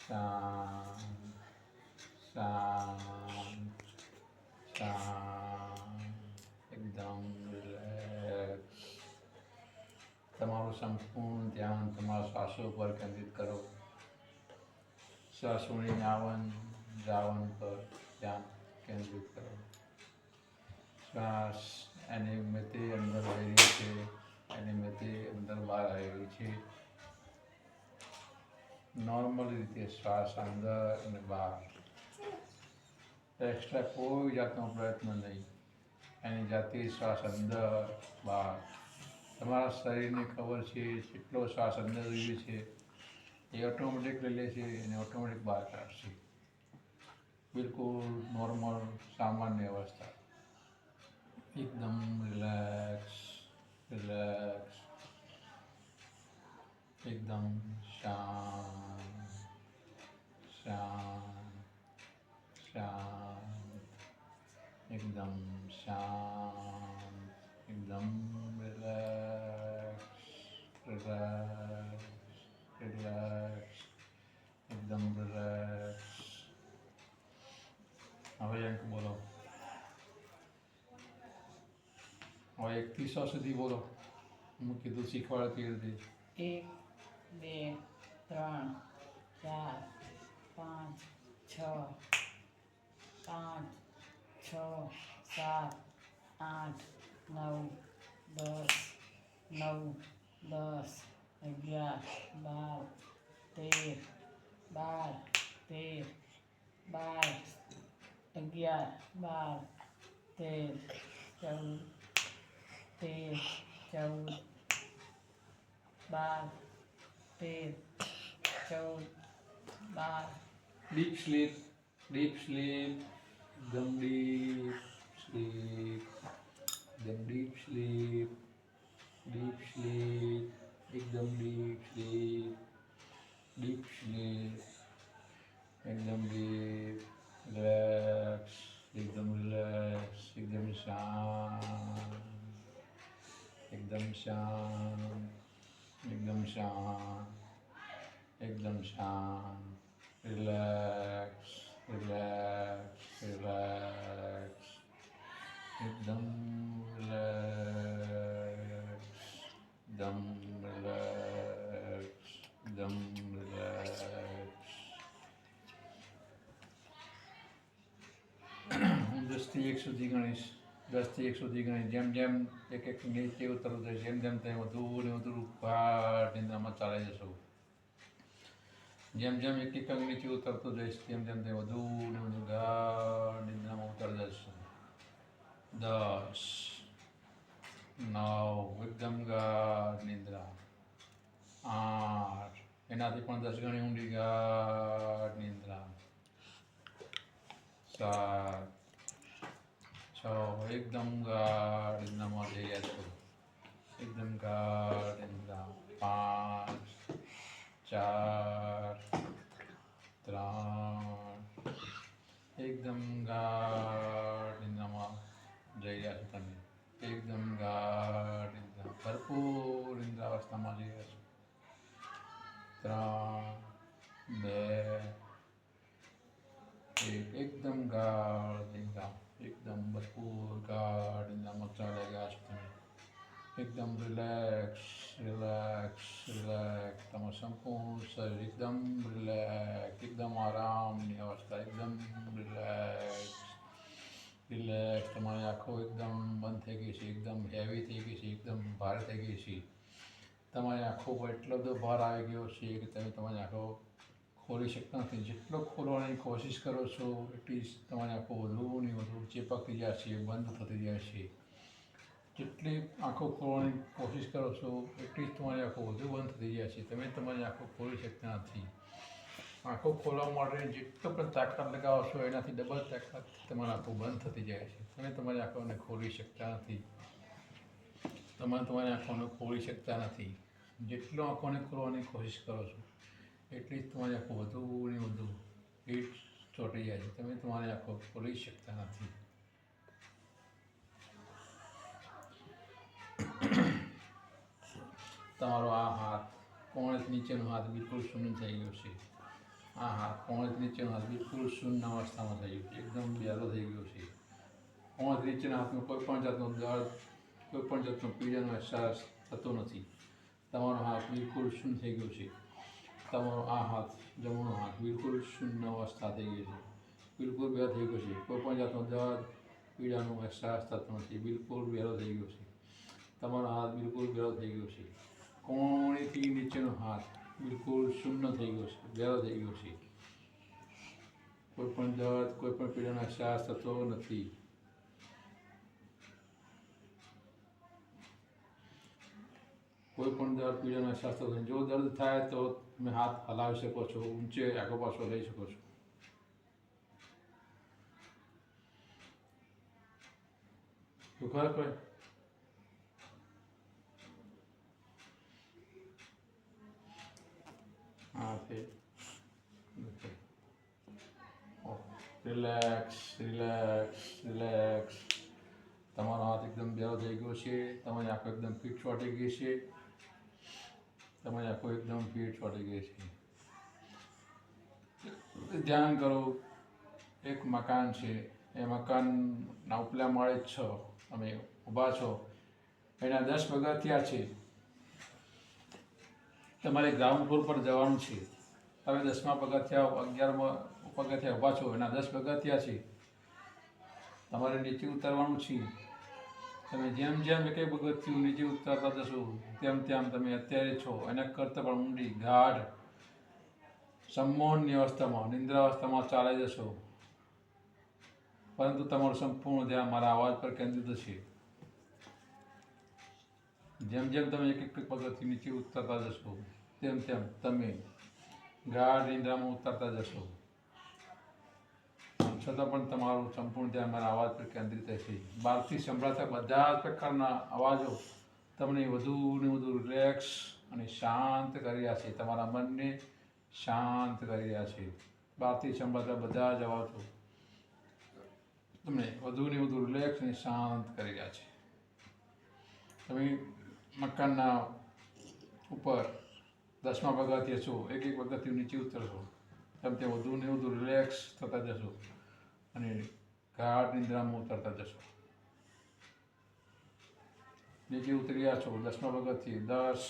શાંત શાંત શાંત એકદમ રિલેક્સ. તમારું સંપૂર્ણ ધ્યાન તમારા શ્વાસો પર કેન્દ્રિત કરો. શ્વાસોની આવન જાવન પર ધ્યાન કેન્દ્રિત કરો. શ્વાસ એની અંદર વહી રહી છે, એની અંદર બહાર આવી રહી છે. નોર્મલ રીતે શ્વાસ અંદર અને બહાર, એક્સ્ટ્રા કોઈ જાતનો પ્રયત્ન નહીં. એની જાતે શ્વાસ અંદર બહાર. તમારા શરીરને ખબર છે જેટલો શ્વાસ અંદર જોઈએ છે એ ઓટોમેટિક લઈ લે છે અને ઓટોમેટિક બહાર કાઢશે. બિલકુલ નોર્મલ સામાન્ય અવસ્થા. એકદમ રિલેક્સ રિલેક્સ, એકદમ શાંત શાંત શાંત, એકદમ શાંત, એકદમ રિલેક્સ રિલેક્સ રિલેક્સ, એકદમ રિલેક્સ. હવે અંક બોલો. હવે 1 થી 100 સુધી બોલો. હું કીધું શીખવાડે તે રીતે. 1 2 3 4 5 6 5 6 7 8 9 10 9 10 11 12 13 12 11 12 13 14 13 14 12 13 14 12. ડીપ સ્લીપ, ડીપ સ્લીપ, એકદમ ડીપ સ્લીપ, એકદમ ડીપ સ્લીપ, ડીપ સ્લીપ, એકદમ ડીપ સ્લીપ, ડીપ સ્લીપ, એકદમ ડીપ, રિલેક્સ, એકદમ રિલેક્સ, એકદમ શાંત, એકદમ શાંત, એકદમ શાંત, એકદમ શાંત. રિલેક્સ રિલેક્સ રિલેક્સ, એકદમ રિલેક્સ, એકદમ રિલેક્સ, એકદમ રિલેક્સ. હું 10 થી 1 સુધી ગણીશ. 10 થી 1 સુધી ગણીશ. જેમ જેમ એક નીચે ઉતરવું થાય, જેમ જેમ તમે વધુ ને વધુ ગાઢ નિંદ્રામાં ચાલી જશો. જેમ જેમ એક અંગ નીચે ઉતરતો જઈશ, તેમ તેમ તે વધુ ને વધુ ગાઢ નિંદ્રામાં ઉતરી જશો. 10 9 એકદમ ગાઢ નિંદ્રા. 8 એનાથી પણ 10 ગણી ઊંડી ગાઢ નિંદ્રા. 7 6 એકદમ ગાઢ નિંદ્રામાં જઈ રહ્યા છો. એકદમ ગાઢ નિંદ્રા. 5 4 3 એકદમ ગાઢ નિંદ્રામાં જઈ રહ્યા છો તમે. એકદમ ગાઢ નિંદ્રા, ભરપૂર નિંદ્રા અવસ્થામાં જઈ રહ્યા છો. 3 2 1 એકદમ ગાઢ નિંદ્રા, એકદમ ભરપૂર ગાઢ નિંદ્રામાં ચાલી ગયા છો તમે. એકદમ રિલેક્સ રિલેક્સ રિલેક્સ. તમારું સંપૂર્ણ શરીર એકદમ રિલેક્સ, એકદમ આરામની અવસ્થા, એકદમ રિલેક્સ રિલેક્સ. તમારી આંખો એકદમ બંધ થઈ ગઈ છે, એકદમ હેવી થઈ ગઈ છે, એકદમ ભારે થઈ ગઈ છે. તમારી આંખો પર એટલો બધો ભાર આવી ગયો છે કે તમે તમારી આંખો ખોલી શકતા નથી. જેટલો ખોલવાની કોશિશ કરો છો એટલી જ તમારી આંખો વધુ ને વધુ ચેપકતી જાય છે, બંધ થતી જાય છે. જેટલી આંખો ખોલવાની કોશિશ કરો છો એટલી જ તમારી આંખો વધુ બંધ થતી જાય છે. તમે તમારી આંખો ખોલી શકતા નથી. આંખો ખોલવા માટે જેટલો પણ તાકાત લગાવો છો એનાથી ડબલ તાકાત તમારી આંખો બંધ થતી જાય છે. તમે તમારી આંખોને ખોલી શકતા નથી. તમે તમારી આંખોને ખોલી શકતા નથી. જેટલો આંખોને ખોલવાની કોશિશ કરો છો એટલી જ તમારી આંખો વધુ ને વધુ હીટ ચોંટી જાય છે. તમે તમારી આંખો ખોલી શકતા નથી. તમારો આ હાથ, કોણ નીચેનો હાથ બિલકુલ શૂન્ય થઈ ગયો છે. આ હાથ પહોંચ નીચેનો હાથ બિલકુલ શૂન્ય અવસ્થામાં થઈ ગયું છે, એકદમ બેરો થઈ ગયો છે. પહોંચ નીચેના હાથમાં કોઈ પણ જાતનો દર્દ, કોઈ પણ જાતનો પીડાનો અહેસાસ થતો નથી. તમારો હાથ બિલકુલ શૂન્ય થઈ ગયો છે. તમારો આ હાથ જમણો હાથ બિલકુલ શૂન્ય અવસ્થા થઈ ગઈ છે, બિલકુલ બેરો થઈ ગયો છે. કોઈ પણ જાતનો દર્દ, પીડાનો અહેસાસ થતો નથી, બિલકુલ બેરો થઈ ગયો છે. તમારો હાથ બિલકુલ બેરો થઈ ગયો છે. કોણીથી નીચેનો હાથ બિલકુલ શૂન્ય થઈ ગયો છે, બેરો થઈ ગયો છે. કોઈ પણ દર્દ, કોઈ પણ પીડાનો અહેસાસ થતો નથી. કોઈ પણ દર્દ, પીડાનો અહેસાસ થતો નથી. જો દર્દ થાય તો તમે હાથ હલાવી શકો છો, ઊંચે આગળ પાછો લઈ શકો છો. ખબર કોઈ હા તે રિલેક્સ રિલેક્સ રિલેક્સ. તમારો હાથ એકદમ બેરો થઈ ગયો છે. તમારી આંખો એકદમ ફિટ ચોંટી ગઈ છે. તમારી આંખો એકદમ ફિટ ચોંટી ગઈ છે. ધ્યાન કરો, એક મકાન છે, એ મકાનના ઉપલા માળે જ છો, તમે ઊભા છો, એના 10 પગથિયા છે. તમારે ગ્રાઉન્ડ ફ્લોર પર જવાનું છે. તમે 10મા પગથિયા 11મા પગથિયા ઊભા છો, એના 10 પગથિયા છે. તમારે નીચે ઉતરવાનું છે. તમે જેમ જેમ એક એક પગથિયું નીચે ઉતરતા જશો તેમ તેમ તમે અત્યારે છો એના કરતાં પણ ઊંડી ગાઢ સમમૌનની અવસ્થામાં, નિંદ્રાવસ્થામાં ચાલી જશો. પરંતુ તમારું સંપૂર્ણ ધ્યાન મારા અવાજ પર કેન્દ્રિત છે. જેમ જેમ તમે એક એક પગથિયું નીચે ઉતરતા જશો તેમ તેમ તમે ગાઢ નિંદ્રામાં ઉતરતા જશો. છતાં પણ તમારું સંપૂર્ણ ધ્યાન મારા અવાજ પર કેન્દ્રિત રહેશે. બહારથી સંભળાતા બધા જ પ્રકારના અવાજો તમને વધુ ને વધુ રિલેક્સ અને શાંત કરી રહ્યા છે. તમારા મનને શાંત કરી રહ્યા છે. બહારથી સંભળાતા બધા જ અવાજો તમને વધુ ને વધુ રિલેક્સ અને શાંત કરી રહ્યા છે. તમે મકાનના ઉપર 10મા પગથિયે છો, એક એક પગથિયું નીચે ઉતરશો તેમ તે વધુ ને વધુ રિલેક્સ થતા જશો અને ગાઢ નિંદ્રામાં ઉતરતા જશો. નીચે ઉતરી રહ્યા છો 10મા પગથિયે. 10,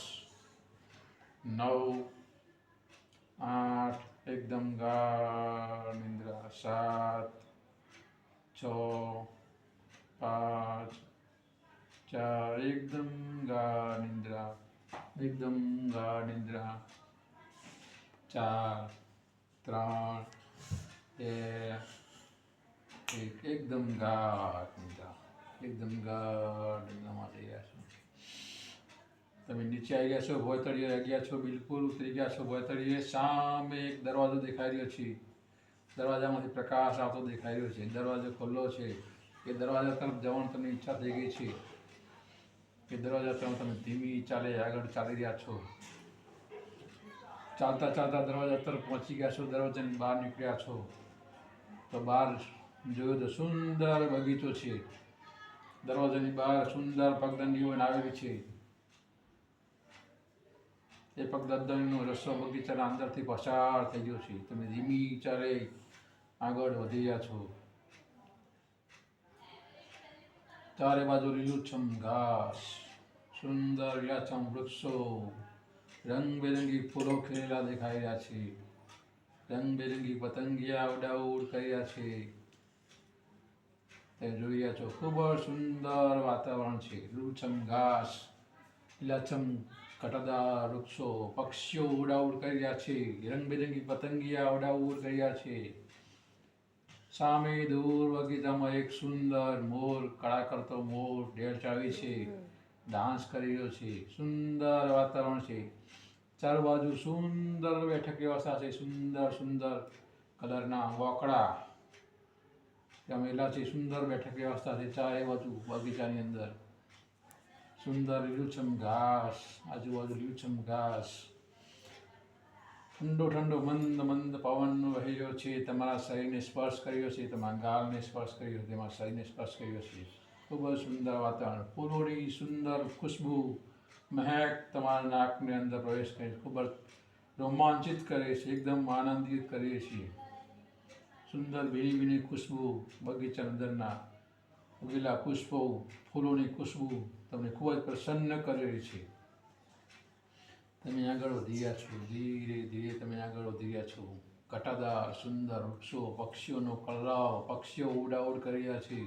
9, 8, એકદમ ગાઢ નિંદ્રા. 7, 6, 5, 4, એકદમ ગાઢ નિંદ્રા, એકદમ ગાઢ નિંદ્રા. 4, 3, 2, 1, એકદમ ગાઢ નિંદ્રા, એકદમ ગાઢ નિંદ્રામાં જઈ રહ્યા છો. તમે નીચે આવી ગયા છો, ભોયતળીએ આવી ગયા છો, બિલકુલ ઉતરી ગયા છો ભોયતળીએ. સામે એક દરવાજો દેખાઈ રહ્યો છે. દરવાજામાંથી પ્રકાશ આવતો દેખાઈ રહ્યો છે. દરવાજો ખુલ્લો છે. એ દરવાજા તરફ જવાની તમને ઈચ્છા થઈ ગઈ છે. એ દરવાજા તરફ તમે ધીમી ચાલે આગળ ચાલી રહ્યા છો. ચાલતા ચાલતા દરવાજા તરફ પહોંચી ગયા છો. દરવાજાની બહાર નીકળ્યા છો તો બહાર જોયો તો સુંદર બગીચો છે. દરવાજાની બહાર સુંદર પગદંડીઓ આવેલી છે. એ પગદંડીનો રસ્તો બગીચાના અંદરથી પસાર થઈ ગયો છે. તમે ધીમી ચાલે આગળ વધી રહ્યા છો. ચારે બાજુ લીલુંછમ ઘાસ, સુંદર લીલાછમ વૃક્ષો, રંગબેરંગી ફૂલો ખીલેલા દેખાઈ રહ્યા છે. રંગબેરંગી પતંગિયા ઉડાઉડ કરી રહ્યા છે. તે જોઈ રહ્યા છો. ખૂબ જ સુંદર વાતાવરણ છે. લીલુંછમ ઘાસ, લીલાછમ ઘટાદાર વૃક્ષો, પક્ષીઓ ઉડાઉડ કરી રહ્યા છે. રંગબેરંગી પતંગિયા ઉડાઉડ કરી રહ્યા છે. સામે દૂર બગીચામાં એક સુંદર મોર, કળા કરતો મોર ઢેળ ચાવી છે, ડાન્સ કરી રહ્યો છે. સુંદર વાતાવરણ છે. ચારે બાજુ સુંદર બેઠક વ્યવસ્થા છે. સુંદર સુંદર કલરના વોકડા રમેલા છે. સુંદર બેઠક વ્યવસ્થા છે ચારે બાજુ બગીચાની અંદર. સુંદર લીલુંછમ ઘાસ, આજુબાજુ લીલુંછમ ઘાસ. ઠંડો ઠંડો મંદ મંદ પવન વહી રહ્યો છે. તમારા શરીરને સ્પર્શ કર્યો છે. તમારા ગાલને સ્પર્શ કર્યો છે. તમારા શરીરને સ્પર્શ કર્યો છે. ખૂબ જ સુંદર વાતાવરણ. ફૂલોની સુંદર ખુશ્બુ, મહેક તમારા નાકની અંદર પ્રવેશ કરી. ખૂબ જ રોમાંચિત કરે છે, એકદમ આનંદિત કરીએ છીએ. સુંદર ભીની ભીની ખુશ્બુ, બગીચા અંદરના ઉગેલા પુષ્પો, ફૂલોની ખુશ્બુ તમને ખૂબ જ પ્રસન્ન કરી રહી છે. તમે આગળ વધી રહ્યા છો, ધીરે ધીરે તમે આગળ વધી રહ્યા છો. ઘટાદાર સુંદર વૃક્ષો, પક્ષીઓનો કલરવ, પક્ષીઓ ઉડાઉડ કરી રહ્યા છે.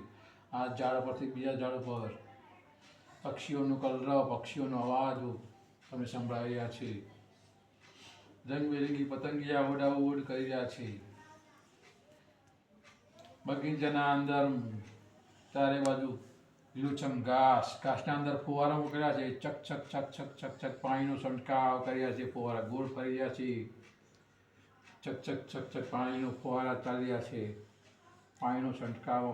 આ ઝાડ પરથી બીજા ઝાડ પર પક્ષીઓનો કલરવ, પક્ષીઓનો અવાજ તમે સંભળાવી રહ્યા છે. રંગબેરંગી પતંગિયા ઉડાઉડ કરી રહ્યા છે. બગીચાના અંદર ચારે બાજુ લીલુંછમ ઘાસ, ઘાસના અંદર ફુવારા મૂકેલા છે. ચક ચક ચક ચક ચક ચક પાણીનો છંટકાવ કરી રહ્યા છે. ફુવારા ગોળ ફરી રહ્યા છે. ચક ચક ચક ચક પાણીનો ફુવારા ચાલી રહ્યા છે. પાણીનો છંટકાવ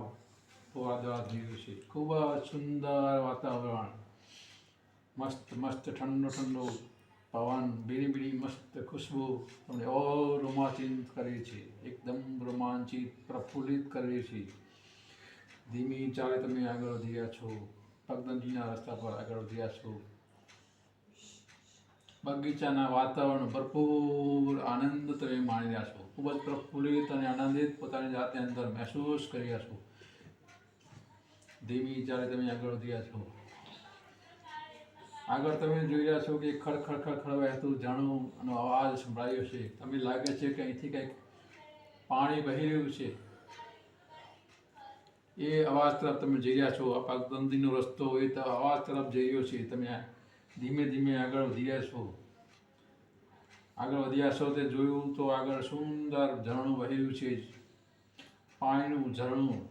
ફુવારા દ્વારા થઈ રહ્યો છે. ખૂબ જ સુંદર વાતાવરણ, મસ્ત મસ્ત ઠંડો ઠંડો પવન, બીડી બીડી મસ્ત ખુશ્બુ તમને રોમાંચિત કરે છે. એકદમ રોમાંચિત, પ્રફુલ્લિત કરે છે. ધીમી ચાલે તમે આગળ વધી રહ્યા છો. પગદંડીના રસ્તા પર આગળ વધી રહ્યા છો. બગીચાના વાતાવરણ ભરપૂર આનંદ તમે માણી રહ્યા છો. ખૂબ જ પ્રફુલ્લિત અને આનંદિત પોતાની જાતને અંદર મહેસૂસ કરી રહ્યા છો. ધીમી ચાલે તમે આગળ વધી રહ્યા છો. આગળ તમે જોઈ રહ્યા છો કે ખડખડ ખડખડ વહેતું ઝરણાનો અવાજ સંભળાયો છે. તમને લાગે છે કે અહીંથી કંઈક પાણી વહી રહ્યું છે. એ અવાજ તરફ તમે જઈ રહ્યા છો. આ પગદંડીનો રસ્તો એ અવાજ તરફ જઈ રહ્યો છે. તમે ધીમે ધીમે આગળ વધી રહ્યા છો. આગળ વધ્યા છો તે જોયું તો આગળ સુંદર ઝરણું વહી રહ્યું છે. પાણીનું ઝરણું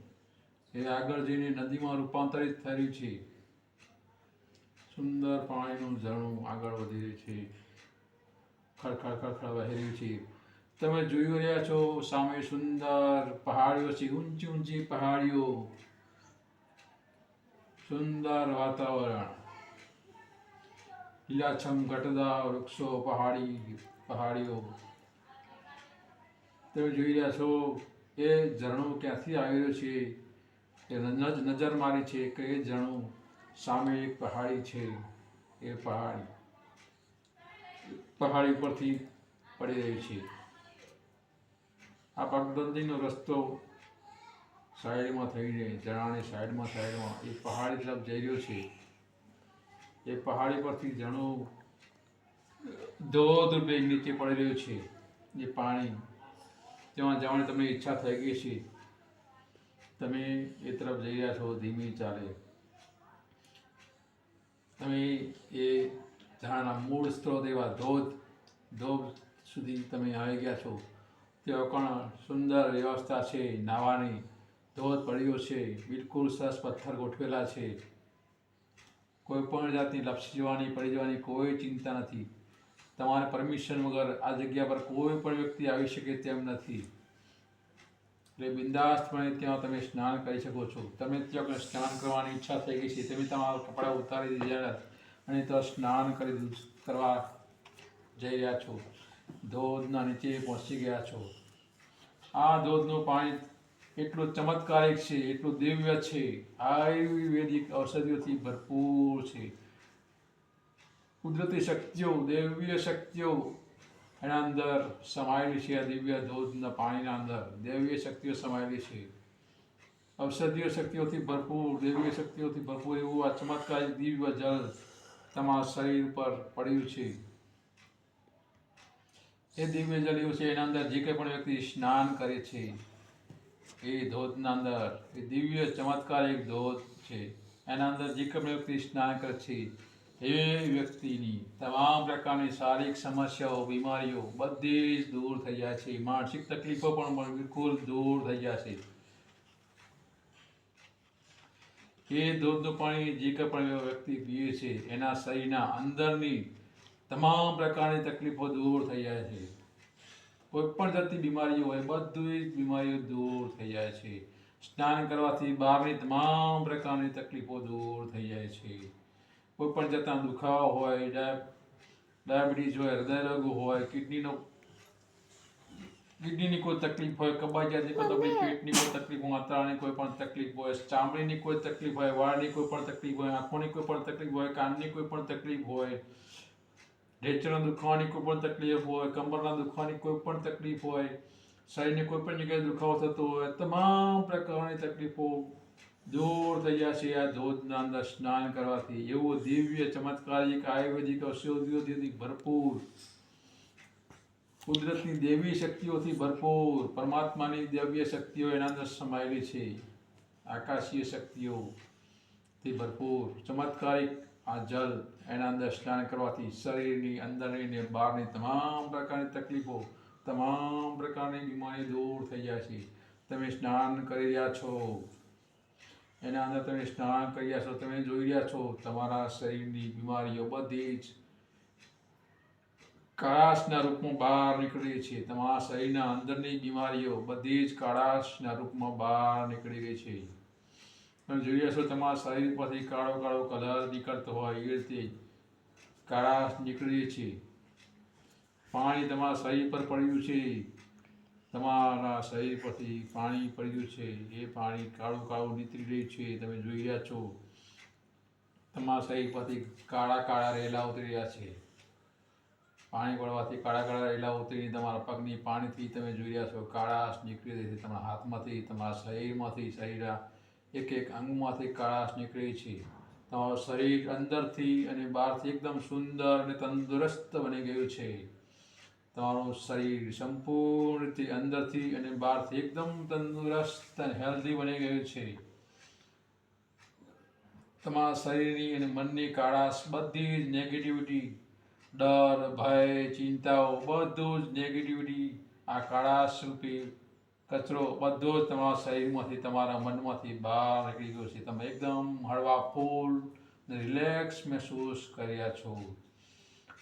એ આગળ જઈને નદીમાં રૂપાંતરિત થઈ રહ્યું છે. સુંદર પાણીનું ઝરણું આગળ વધી રહ્યું છે. ખડખડ ખડખડ વહી રહ્યું છે. તમે જોઈ રહ્યા છો સામે સુંદર પહાડીઓ છે. ઊંચી ઊંચી પહાડીઓ, સુંદર વાતાવરણ, લીલાછમ ઘટદાર વૃક્ષો, પહાડીઓ તમે જોઈ રહ્યા છો. એ ઝરણું ક્યાંથી આવી રહ્યું છે એ નજર મારી છે કે એ ઝરણું સામે એક પહાડી છે. એ પહાડી પરથી પડી રહી છે. આ પગદંડીનો રસ્તો સાઈડમાં થઈને ઝરણાની સાઈડમાં એ પહાડી તરફ જઈ રહ્યો છે. એ પહાડી પરથી ઝરણું ધોધ રૂપે નીચે પડી રહ્યું છે. એ પાણી ત્યાં જવાની તમને ઈચ્છા થઈ ગઈ છે. તમે એ તરફ જઈ રહ્યા છો ધીમી ચાલે. તમે એ ઝરણાના મૂળ સ્ત્રોત એવા ધોધ સુધી તમે આવી ગયા છો. ત્યાં પણ સુંદર વ્યવસ્થા છે નાહવાની. ધોધ પડ્યો છે, બિલકુલ સરસ પથ્થર ગોઠવેલા છે. કોઈ પણ જાતની લપસી જવાની, પડી જવાની કોઈ ચિંતા નથી. તમારે પરમિશન વગર આ જગ્યા પર કોઈ પણ વ્યક્તિ આવી શકે તેમ નથી. એટલે બિંદાસ્તપણે ત્યાં તમે સ્નાન કરી શકો છો. તમે ત્યાં સ્નાન કરવાની ઈચ્છા થઈ ગઈ છે. તમે તમારા કપડાં ઉતારી દીધા અને ત્યાં સ્નાન કરવા જઈ રહ્યા છો. ધોધના નીચે પહોંચી ગયા છો. આ ધોધનું પાણી એટલું ચમત્કારિક છે, એટલું દિવ્ય છે, આયુર્વેદિક ઔષધિઓથી ભરપૂર છે. કુદરતી શક્તિઓ, દૈવીય શક્તિઓ એના અંદર સમાયેલી છે. આ દિવ્ય ધોધના પાણીના અંદર દૈવીય શક્તિઓ સમાયેલી છે. ઔષધીય શક્તિઓથી ભરપૂર, દૈવીય શક્તિઓથી ભરપૂર એવું આ ચમત્કારિક દિવ્ય જળ તમારા શરીર પર પડ્યું છે. એ દિવ્ય જળ એવું છે એના અંદર જે કંઈ પણ વ્યક્તિ સ્નાન કરે છે એ ધોધના અંદર, એ દિવ્ય ચમત્કારિક ધોધ છે. એના અંદર જે કંઈ પણ વ્યક્તિ સ્નાન કરે છે એ વ્યક્તિની તમામ પ્રકારની શારીરિક સમસ્યાઓ, બીમારીઓ બધી જ દૂર થઈ જાય છે. માનસિક તકલીફો પણ બિલકુલ દૂર થઈ જાય છે. એ ધોધનું પાણી જે કંઈ પણ વ્યક્તિ પીએ છે એના શરીરના અંદરની તમામ પ્રકારની તકલીફો દૂર થઈ જાય છે. કોઈ પણ જાતની બીમારીઓ હોય બધી જ બીમારીઓ દૂર થઈ જાય છે. સ્નાન કરવાથી બહારની તમામ પ્રકારની તકલીફો દૂર થઈ જાય છે. કોઈ પણ જાતના દુખાવા હોય, ડાયાબિટીસ હોય, હૃદયરોગ હોય, કિડનીની કોઈ તકલીફ હોય, કબજિયાતની કોઈ તકલીફ, પેટની કોઈ તકલીફ હોય, આંતરડાની કોઈ પણ તકલીફ હોય, ચામડીની કોઈ તકલીફ હોય, વાળની કોઈ પણ તકલીફ હોય, આંખોની કોઈ પણ તકલીફ હોય, કાનની કોઈ પણ તકલીફ હોય, ઢેચણના દુખાવાની કોઈ પણ તકલીફ હોય, કમરના દુખાવાની કોઈ પણ તકલીફ હોય, શરીરની કોઈ પણ જગ્યાએ દુખાવો થતો હોય, તમામ પ્રકારની તકલીફો દૂર થઈ જશે આ ધોધના અંદર સ્નાન કરવાથી. એવું દિવ્ય ચમત્કારિક આયુર્વેદિક ઔષધિઓથી ભરપૂર, કુદરતની દેવી શક્તિઓથી ભરપૂર, પરમાત્માની દિવ્ય શક્તિઓ એના અંદર સમાયેલી છે, આકાશીય શક્તિઓથી ભરપૂર ચમત્કારિક આ જલ એના અંદર સ્નાન કરવાથી શરીરની અંદરની ને બહારની તમામ પ્રકારની તકલીફો, તમામ પ્રકારની બીમારી દૂર થઈ જાય છે. તમે સ્નાન કરી રહ્યા છો, એના અંદર તમે સ્નાન કરી રહ્યા છો, તમે જોઈ રહ્યા છો તમારા શરીરની બીમારીઓ બધી જ કાળાશના રૂપમાં બહાર નીકળી છે. તમારા શરીરના અંદરની બીમારીઓ બધી જ કાળાશના રૂપમાં બહાર નીકળી ગઈ છે. તમે જોઈ રહ્યા છો તમારા શરીર પરથી કાળો કાળો કલર નીકળતો હોય એ રીતે કાળાશ નીકળી છે. પાણી તમારા શરીર પર પડ્યું છે, તમારા શરીર પરથી પાણી પડ્યું છે, એ પાણી કાળું કાળું નીતરી રહ્યું છે. તમે જોઈ રહ્યા છો તમારા શરીર પરથી કાળા કાળા રેલા ઉતરી રહ્યા છે. પાણી પડવાથી કાળા કાળા રેલા ઉતરીને તમારા પગની પાણીથી તમે જોઈ રહ્યા છો કાળાશ નીકળી રહી છે. તમારા હાથમાંથી, તમારા શરીરમાંથી, શરીરના એક એક અંગમાંથી કાળાશ નીકળી છે. તમારું શરીર અંદરથી અને બહારથી એકદમ સુંદર અને તંદુરસ્ત બની ગયું છે. તમારું શરીર સંપૂર્ણ રીતે અંદરથી અને બહારથી એકદમ તંદુરસ્ત અને હેલ્ધી બની ગયું છે. તમારા શરીરની અને મનની કાળાશ, બધી જ નેગેટિવિટી, ડર, ભય, ચિંતાઓ, બધું જ નેગેટિવિટી, આ કાળાશ રૂપી કચરો બધો જ તમારા શરીરમાંથી, તમારા મનમાંથી બહાર નીકળી ગયો છે. તમે એકદમ હળવા ફૂલ રિલેક્સ મહેસૂસ કરી રહ્યા છો.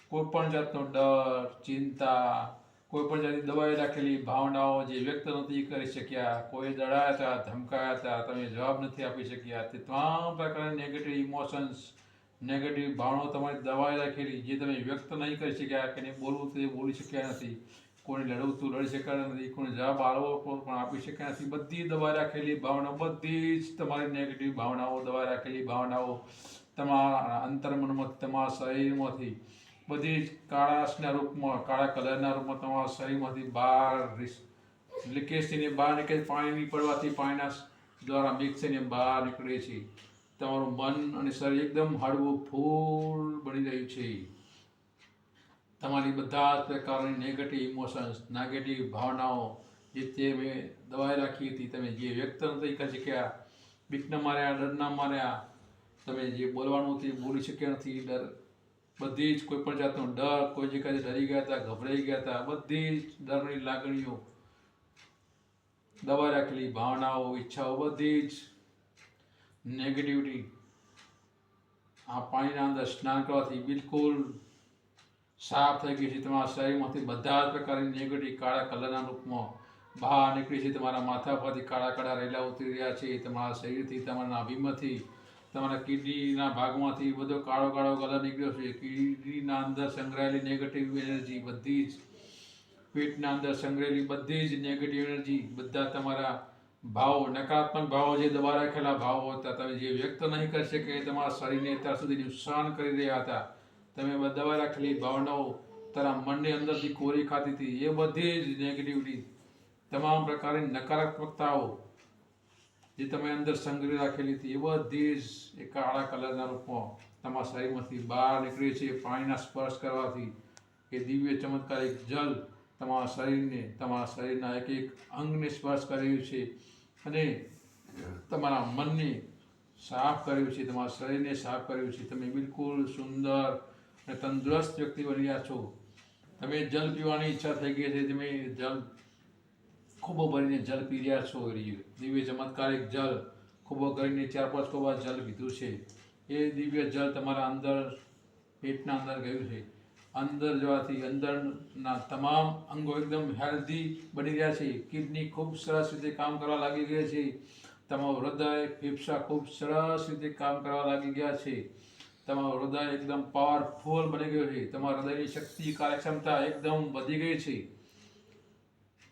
કોઈ પણ જાતનો ડર, ચિંતા, કોઈ પણ જાતની દબાઈ રાખેલી ભાવનાઓ જે વ્યક્ત નથી કરી શક્યા, કોઈ ડરાયા હતા, ધમકાયા હતા, તમે જવાબ નથી આપી શક્યા, તે તમામ પ્રકારની નેગેટિવ ઇમોશન્સ, નેગેટિવ ભાવનાઓ તમારી દબાઈ રાખેલી જે તમે વ્યક્ત નહીં કરી શક્યા, કે બોલવું તે બોલી શક્યા નથી, કોઈને લડવું તું લડી શક્યા નથી, કોઈને જવાબ આપવો પણ આપી શક્યા નથી, બધી દબાઈ રાખેલી ભાવનાઓ, બધી જ તમારી નેગેટિવ ભાવનાઓ, દબાઈ રાખેલી ભાવનાઓ તમારા અંતર્મનમાંથી, તમારા શરીરમાંથી બધી જ કાળાશના રૂપમાં, કાળા કલરના રૂપમાં તમારા શરીરમાંથી બહાર લીકેજ થઈને બહાર નીકળે. પાણીની પડવાથી પાણીના દ્વારા મિક્સ થઈને બહાર નીકળે છે. તમારું મન અને શરીર એકદમ હળવું ફૂલ બની રહ્યું છે. તમારી બધા જ પ્રકારની નેગેટિવ ઇમોશન્સ, નેગેટિવ ભાવનાઓ જે તમે દબાઈ રાખી હતી, તમે જે વ્યક્ત નથી કરી શક્યા, બીકના માર્યા, ડરના માર્યા, તમે જે બોલવાનું તે બોલી શક્યા નથી, ડર, બધી જ કોઈ પણ જાતનો ડર, કોઈ જગ્યાએ ડરી ગયા હતા, ગભરાઈ ગયા હતા, બધી જ ડરની લાગણીઓ, દબાઈ રાખેલી ભાવનાઓ, ઈચ્છાઓ, બધી જ નેગેટિવિટી આ પાણીના અંદર સ્નાન કરવાથી બિલકુલ સાફ થઈ ગઈ છે. તમારા શરીરમાંથી બધા જ પ્રકારની નેગેટિવ કાળા કલરના રૂપમાં બહાર નીકળી છે. તમારા માથા પરથી કાળા કાળા રેલા ઉતરી રહ્યા છે. તમારા શરીરથી, તમારા નાભીમાંથી, તમારા કિડનીના ભાગમાંથી બધો કાળો કાળો કલર નીકળ્યો છે. કિડનીના અંદર સંગ્રહાયેલી નેગેટિવ એનર્જી, બધી જ પેટના અંદર સંગ્રહેલી બધી જ નેગેટિવ એનર્જી, બધા તમારા ભાવો, નકારાત્મક ભાવો, જે દબા રાખેલા ભાવો હતા, તમે જે વ્યક્ત નહીં કરી શકે, તમારા શરીરને અત્યાર સુધી નુકસાન કરી રહ્યા હતા, તમે દબા રાખેલી ભાવનાઓ તારા મનની અંદરથી કોરી ખાતી હતી, એ બધી જ નેગેટિવિટી, તમામ પ્રકારની નકારાત્મકતાઓ જે તમે અંદર સંગ્રહ રાખેલી હતી, એ બધી જ એક કાળા કલરના રૂપમાં તમારા શરીરમાંથી બહાર નીકળે છે. પાણીના સ્પર્શ કરવાથી એ દિવ્ય ચમત્કારિક જલ તમારા શરીરને, તમારા શરીરના એક એક અંગને સ્પર્શ કર્યું છે અને તમારા મનને સાફ કર્યું છે, તમારા શરીરને સાફ કર્યું છે. તમે બિલકુલ સુંદર અને તંદુરસ્ત વ્યક્તિ બની રહ્યા છો. તમે જલ પીવાની ઈચ્છા થઈ ગઈ છે, તમે જલ ખૂબો ભરીને જલ પી રહ્યા છો. દિવ્ય ચમત્કારિક જલ ખૂબો કરીને 4-5 કોબા જલ પીધું છે. એ દિવ્ય જલ તમારા અંદર, પેટના અંદર ગયું છે. અંદર જવાથી અંદરના તમામ અંગો એકદમ હેલ્ધી બની રહ્યા છે. કિડની ખૂબ સરસ રીતે કામ કરવા લાગી ગઈ છે. તમારું હૃદય, ફેફસા ખૂબ સરસ રીતે કામ કરવા લાગી ગયા છે. તમારું હૃદય એકદમ પાવરફુલ બની ગયું છે. તમારા હૃદયની શક્તિ, કાર્યક્ષમતા એકદમ વધી ગઈ છે.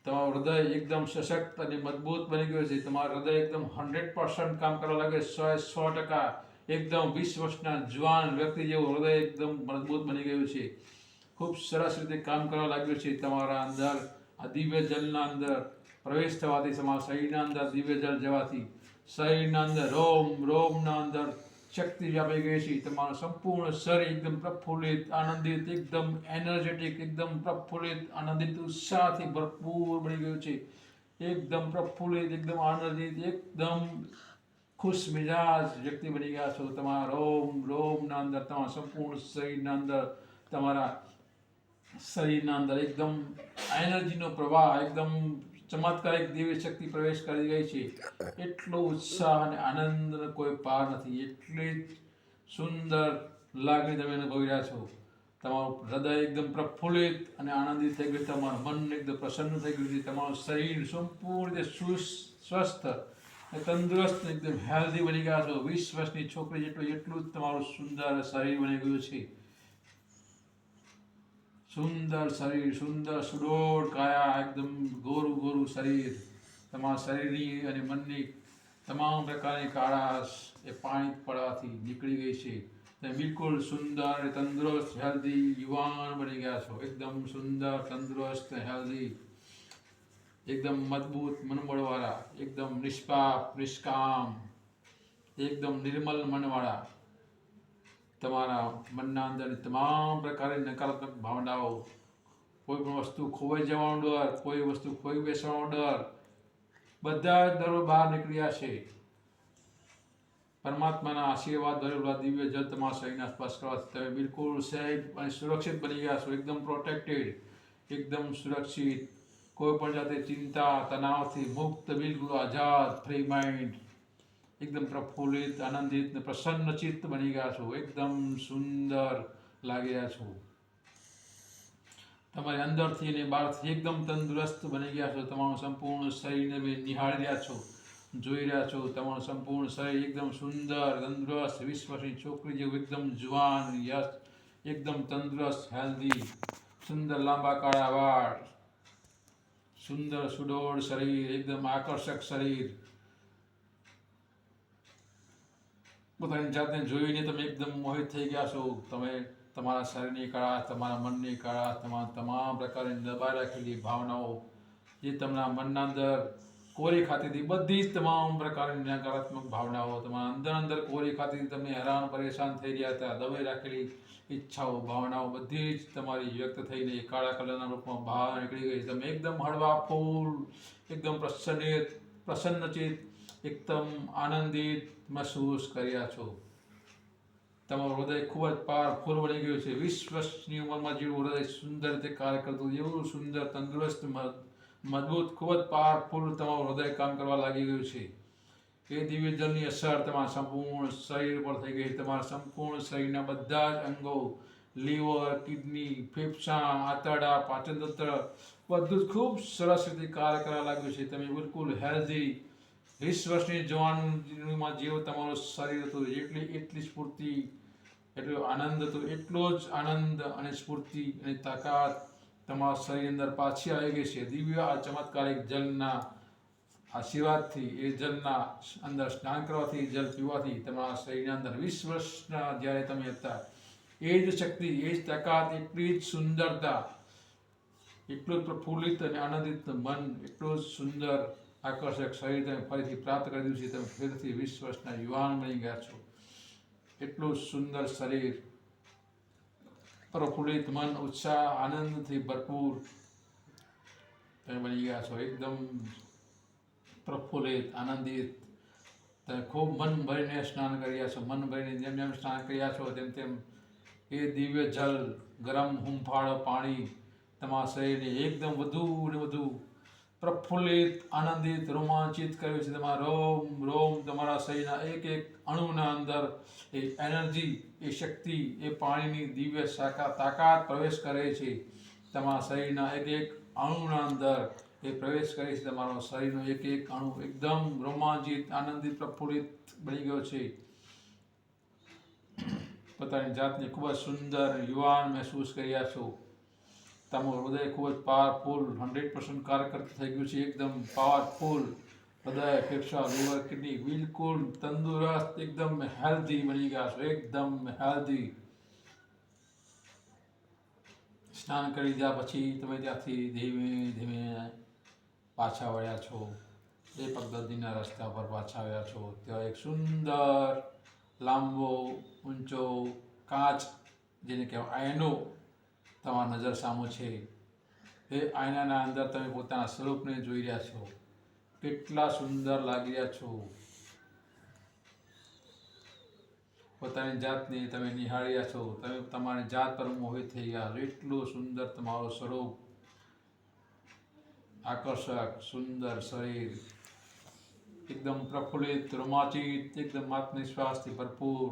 તમારું હૃદય એકદમ સશક્ત અને મજબૂત બની ગયું છે. તમારું હૃદય એકદમ 100% કામ કરવા લાગે, 100% એકદમ 20 વર્ષના જુવાન વ્યક્તિ જેવું હૃદય એકદમ મજબૂત બની ગયું છે. ખૂબ સરસ રીતે કામ કરવા લાગ્યું છે. તમારા અંદર આ દિવ્ય જલના અંદર પ્રવેશ થવાથી, તમારા શરીરના અંદર દિવ્ય જલ જવાથી શરીરના અંદર રોમના અંદર શક્તિ વ્યાપી ગઈ છે. તમારું સંપૂર્ણ શરીર એકદમ પ્રફુલ્લિત, આનંદિત, એકદમ એનર્જેટિક, એકદમ પ્રફુલ્લિત, આનંદિત, ઉત્સાહથી ભરપૂર બની ગયું છે. એકદમ પ્રફુલ્લિત, એકદમ આનંદિત, એકદમ ખુશ મિજાજ વ્યક્તિ બની ગયા છો. તમારા રોમના અંદર, તમારા સંપૂર્ણ શરીરના અંદર, તમારા શરીરના અંદર એકદમ એનર્જીનો પ્રવાહ, એકદમ ચમત્કારિક દિવ્ય શક્તિ પ્રવેશ કરી ગઈ છે. એટલો ઉત્સાહ અને આનંદનો કોઈ પાર નથી. એટલી જ સુંદર લાગણી તમે અનુભવી રહ્યા છો. તમારું હૃદય એકદમ પ્રફુલ્લિત અને આનંદિત થઈ ગયું, તમારું મન એકદમ પ્રસન્ન થઈ ગયું છે. તમારું શરીર સંપૂર્ણ રીતે સ્વસ્થ અને તંદુરસ્ત, એકદમ હેલ્ધી બની ગયા છો. 20 વર્ષની છોકરી એટલું જ તમારું સુંદર શરીર બની ગયું છે. સુંદર શરીર, સુંદર સુડોળ કાયા, એકદમ ગોરું શરીર. તમારા શરીરની અને મનની તમામ પ્રકારની કાળાશ એ પાણી પડવાથી નીકળી ગઈ છે. તમે બિલકુલ સુંદર, તંદુરસ્ત, હેલ્ધી, યુવાન બની ગયા છો. એકદમ સુંદર, તંદુરસ્ત, હેલ્ધી, એકદમ મજબૂત મનોબળવાળા, એકદમ નિષ્પાપ, નિષ્કામ, એકદમ નિર્મલ મનવાળા. તમારા મનના અંદર તમામ પ્રકારની નકારાત્મક ભાવનાઓ, કોઈ પણ વસ્તુ ખોવાઈ જવાનો ડર, કોઈ વસ્તુ ખોઈ બેસવાનો ડર, બધા જ ડરો બહાર નીકળ્યા છે. પરમાત્માના આશીર્વાદ ભરેલા દિવ્ય જલ તમારા શરીરના સ્પર્શ કરવાથી તમે બિલકુલ સેફ અને સુરક્ષિત બની ગયા છો. એકદમ પ્રોટેક્ટેડ, એકદમ સુરક્ષિત, કોઈ પણ જાતે ચિંતા તણાવથી મુક્ત, બિલકુલ આઝાદ, ફ્રી માઇન્ડ, એકદમ પ્રફુલ્લિત, આનંદિત ને પ્રસન્ન ચિત્ત બની ગયા છો. એકદમ સુંદર લાગી રહ્યા છો. તમારી અંદરથી અને બહારથી એકદમ તંદુરસ્ત બની ગયા છો. તમારું સંપૂર્ણ શરીરને નિહાળી રહ્યા છો, જોઈ રહ્યા છો. તમારું સંપૂર્ણ શરીર એકદમ સુંદર, તંદુરસ્ત, 20 વર્ષની છોકરી જેવું એકદમ જુવાન, એકદમ તંદુરસ્ત, હેલ્ધી, સુંદર લાંબા કાળા વાળ, સુંદર સુડોળ શરીર, એકદમ આકર્ષક શરીર. પોતાની જાતને જોઈને તમે એકદમ મોહિત થઈ ગયા છો. તમે તમારા શરીરની કળા, તમારા મનની કળા, તમારા તમામ પ્રકારની દબાઈ રાખેલી ભાવનાઓ જે તમારા મનના અંદર કોરી ખાતી હતી, બધી જ તમામ પ્રકારની નકારાત્મક ભાવનાઓ તમારા અંદર કોરી ખાતી હતી. તમે હેરાન પરેશાન થઈ રહ્યા હતા. દબાઈ રાખેલી ઈચ્છાઓ, ભાવનાઓ બધી જ તમારી વ્યક્ત થઈને કાળા કલરના રૂપમાં બહાર નીકળી ગઈ. તમે એકદમ હળવા ફૂલ, એકદમ પ્રસન્નચિત, એકદમ આનંદિત મહેસૂસ કર્યા છો. તમારું હૃદય ખૂબ જ પાવરફુલ બની ગયું છે. 20 વર્ષની ઉંમરમાં જેવું હૃદય સુંદર રીતે કાર્ય કરતું, એવું સુંદર, તંદુરસ્ત, મજબૂત, ખૂબ જ પાવરફુલ તમારું હૃદય કામ કરવા લાગી ગયું છે. એ દિવ્ય જળની અસર તમારા સંપૂર્ણ શરીર પર થઈ ગઈ. તમારા સંપૂર્ણ શરીરના બધા જ અંગો, લીવર, કિડની, ફેફસાં, આંતરડા, પાચનતંત્ર બધું જ ખૂબ સરસ રીતે કાર્ય કરવા લાગ્યું છે. તમે બિલકુલ હેલ્ધી, 20 વર્ષની જવાનમાં જેવું તમારું શરીર હતું, એટલી સ્ફૂર્તિ, એટલો આનંદ હતો, એટલો જ આનંદ અને સ્ફૂર્તિ અને તાકાત તમારા શરીર અંદર પાછી આવી ગઈ છે. દિવ્ય આ ચમત્કારિક જલના આશીર્વાદથી, એ જલના અંદર સ્નાન કરવાથી, જલ પીવાથી તમારા શરીરના અંદર 20 વર્ષના જ્યારે તમે હતા એ જ શક્તિ, એ જ તાકાત, એટલી જ સુંદરતા, એટલું જ પ્રફુલ્લિત અને આનંદિત મન, એટલું જ સુંદર આકર્ષક શરીર તમે ફરીથી પ્રાપ્ત કરી દીધું છે. તમે ફરીથી 20 વર્ષના યુવાન બની ગયા છો. એટલું સુંદર શરીર, પ્રફુલ્લિત મન, ઉત્સાહ, આનંદથી ભરપૂર તમે બની ગયા છો. એકદમ પ્રફુલ્લિત, આનંદિત. તમે ખૂબ મન ભરીને સ્નાન કર્યા છો. મન ભરીને જેમ જેમ સ્નાન કર્યા છો તેમ એ દિવ્ય જલ, ગરમ હુંફાળો પાણી તમારા શરીરને એકદમ વધુ ને વધુ પ્રફુલ્લિત, આનંદિત, રોમાંચિત કર્યું છે. તમારા રોમ તમારા શરીરના એક અણુના અંદર એ એનર્જી, એ શક્તિ, એ પાણીની દિવ્ય તાકાત પ્રવેશ કરે છે. તમારા શરીરના એક અણુના અંદર એ પ્રવેશ કરે છે. તમારો શરીરનો એક અણુ એકદમ રોમાંચિત, આનંદિત, પ્રફુલ્લિત બની ગયો છે. પોતાની જાતને ખૂબ જ સુંદર, યુવાન મહેસૂસ કર્યા છો. તમારું હૃદય ખૂબ જ પાવરફુલ, 100% કાર્ય કરતું થઈ ગયું છે. એકદમ પાવરફુલ હૃદય, ફેફસા, લીવર, કિડની બિલકુલ તંદુરસ્ત, એકદમ હેલ્ધી બની ગયા છો. એકદમ હેલ્ધી, સ્નાન કરી લીધા પછી તમે ત્યાંથી ધીમે ધીમે પાછા વળ્યા છો એ પગદત્તીના રસ્તા પર પાછા આવ્યા છો. ત્યાં એક સુંદર લાંબો ઊંચો કાચ, જેને કહેવાય આયનો, તમારા નજર સામું છે. એ આયનાના અંદર તમે પોતાના સ્વરૂપને જોઈ રહ્યા છો. કેટલા સુંદર લાગી રહ્યા છો. પોતાની જાતને તમે નિહાળી રહ્યા છો. તમે તમારી જાત પર મોહિત થઈ ગયા. એટલું સુંદર તમારું સ્વરૂપ, આકર્ષક સુંદર શરીર, એકદમ પ્રફુલ્લિત, રોમાંચિત, એકદમ આત્મવિશ્વાસથી ભરપૂર.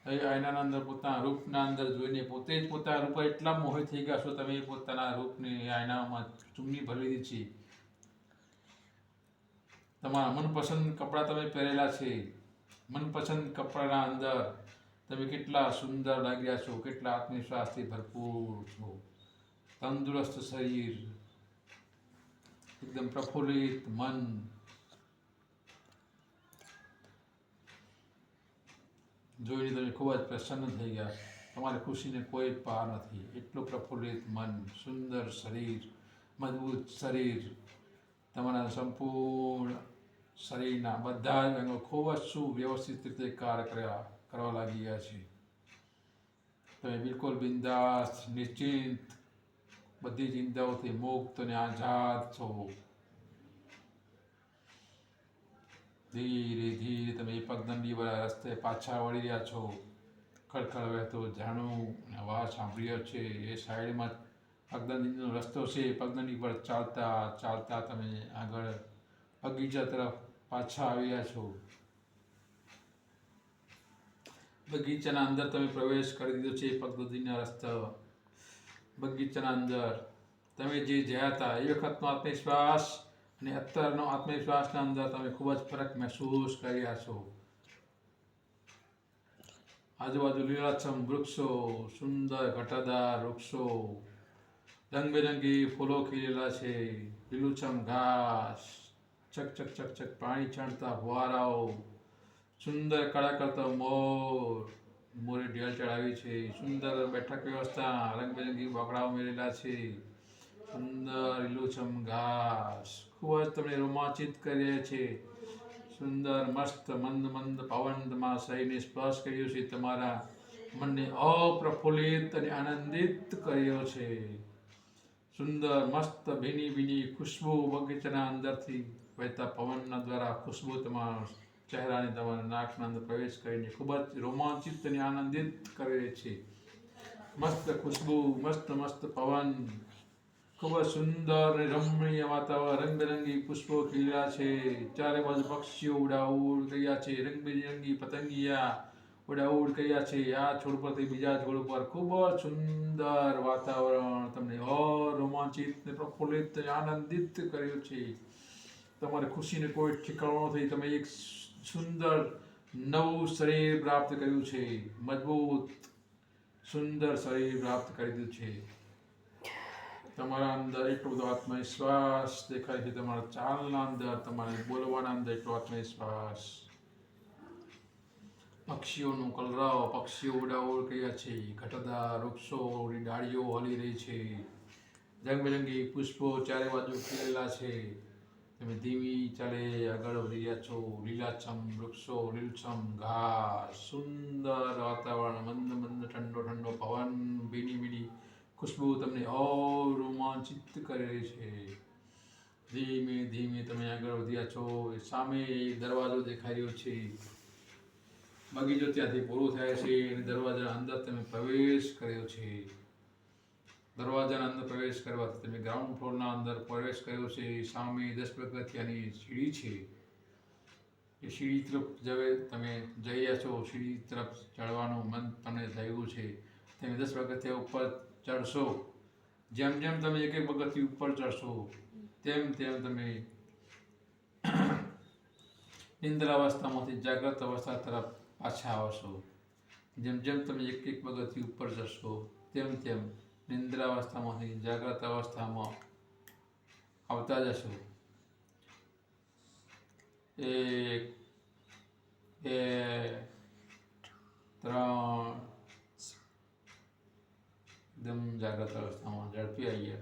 એ આયનાના અંદર પોતાના રૂપના અંદર જોઈને પોતે જ પોતાના રૂપ એટલા મોહિત થઈ ગયા છો. તમે પોતાના રૂપને આયનામાં ચૂમની ભરી લીધી છે. તમારા મનપસંદ કપડાં તમે પહેરેલા છે. મનપસંદ કપડાના અંદર તમે કેટલા સુંદર લાગી રહ્યા છો. કેટલા આત્મવિશ્વાસથી ભરપૂર છો. તંદુરસ્ત શરીર, એકદમ પ્રફુલ્લિત મન. જોઈને તમે ખૂબ જ પ્રસન્ન થઈ ગયા. તમારી ખુશીને કોઈ પાર નથી. એટલું પ્રફુલ્લિત મન, સુંદર શરીર, મજબૂત શરીર. તમારા સંપૂર્ણ શરીરના બધા જ અંગો ખૂબ જ સુવ્યવસ્થિત રીતે કાર્ય કરવા લાગી ગયા છે. તમે બિલકુલ બિંદાસ, નિશ્ચિંત, બધી ચિંતાઓથી મુક્ત અને આઝાદ છો. ધીરે ધીરે તમે પગદંડીવાળા રસ્તે પાછા વળી રહ્યા છો. ખળખળ વહેતો ઝરણું અવાજ સાંભળી રહ્યો છે. એ સાઈડમાં પગદંડીનો રસ્તો છે. પગદંડી પર ચાલતા ચાલતા તમે આગળ બગીચા તરફ પાછા આવ્યા છો. બગીચાના અંદર તમે પ્રવેશ કરી દીધો છે. પગદંડીના રસ્તા બગીચાના અંદર તમે જે જયા હતા એ વખતનો આત્મવિશ્વાસ અને અત્યારનો આત્મવિશ્વાસના અંદર તમે ખૂબ જ ફરક મહેસૂસ કરી રહ્યા છો. આજુબાજુ લીલાછમ વૃક્ષો, સુંદર ઘટાદાર વૃક્ષો, રંગબેરંગી ફૂલો ખીલેલા છે, લીલુંછમ ઘાસ, ચક ચક ચક ચક પાણી છાંટતા ફુવારાઓ, સુંદર કળા કરતા મોરે ઢેલ ચડાવી છે, સુંદર બેઠક વ્યવસ્થા, રંગબેરંગી બાકડાઓ મેળેલા છે, સુંદર લીલુંછમ ઘાસ ખૂબ જ તમને રોમાંચિત કરે છે. સુંદર મસ્ત મંદ મંદ પવન તમારા શરીરને સ્પર્શ કર્યો છે. તમારા મનને અપ્રફુલ્લિત અને આનંદિત કર્યો છે. સુંદર મસ્ત ભીની ભીની ખુશ્બુ બગીચાના અંદરથી વહેતા પવનના દ્વારા ખુશ્બુ તમારા ચહેરાને, તમારા નાકના અંદર પ્રવેશ કરીને ખૂબ જ રોમાંચિત અને આનંદિત કરે છે. મસ્ત ખુશ્બુ, મસ્ત મસ્ત પવન, ખૂબ જ સુંદર અને રમણીય વાતાવરણ, રંગબેરંગી પુષ્પો ખીલ્યા છે. ચારે બાજુ પક્ષીઓ ઉડાઉડ કર્યા છે. રંગબેરંગી પતંગિયા ઉડાઉડ કર્યા છે. આ છોડ પરથી બીજા છોડ પર ખૂબ જ સુંદર વાતાવરણ તમને રોમાંચિત ને પ્રફુલ્લિત આનંદિત કર્યું છે. તમારી ખુશીને કોઈ ઠેકાણું નથી. તમે એક સુંદર નવું શરીર પ્રાપ્ત કર્યું છે. મજબૂત સુંદર શરીર પ્રાપ્ત કરી દીધું છે. તમારા અંદર એટલો બધો આત્મવિશ્વાસ દેખાય છે. તમારા ચાલના અંદર, તમારે બોલવાના અંદર એટલો આત્મવિશ્વાસ. પક્ષીઓનો કલરવ, પક્ષીઓ ઉડાઉડ કર્યા છે. ઘટાદાર વૃક્ષોની ડાળીઓ હલી રહી છે. રંગબેરંગી પુષ્પો ચારે બાજુ ખીલેલા છે. તમે ધીમી ચાલે આગળ વધી રહ્યા છો. લીલાછમ વૃક્ષો, લીલછમ ઘાસ, સુંદર વાતાવરણ, મંદ મંદ ઠંડો ઠંડો પવન, ભીની ભીની ખુશ્બુ તમને રોમાંચિત કરે છે. ધીમે ધીમે તમે આગળ વધ્યા છો. સામે એક દરવાજો દેખાઈ રહ્યો છે. બગીચો ત્યાંથી પૂરો થાય છે અને દરવાજા અંદર તમે પ્રવેશ કર્યો છે. દરવાજાના અંદર પ્રવેશ કરવાથી તમે ગ્રાઉન્ડ ફ્લોરના અંદર પ્રવેશ કર્યો છે. સામે 10 પગથિયાની સીડી છે. એ સીડી તરફ તમે જઈ રહ્યા છો. સીડી તરફ ચડવાનું મન તમને થયું છે. તમે 10 પગથિયા ઉપર ચડશો. જેમ જેમ તમે એક એક પગથિયું ઉપર ચડશો તેમ તેમ તમે નિંદ્રાવસ્થામાંથી જાગ્રત અવસ્થા તરફ પાછા આવશો. જેમ જેમ તમે એક એક પગથિયું ઉપર જશો તેમ તેમ નિંદ્રાવસ્થામાંથી જાગ્રત અવસ્થામાં આવતા જશો. 1 2 3 એકદમ જાગ્રત અવસ્થામાં ઝડપી આવીએ.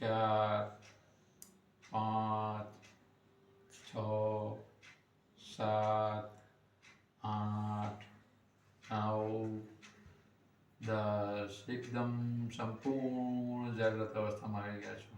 4 5 6 7 8 9 10 એકદમ સંપૂર્ણ જાગ્રત અવસ્થામાં આવી ગયા છો.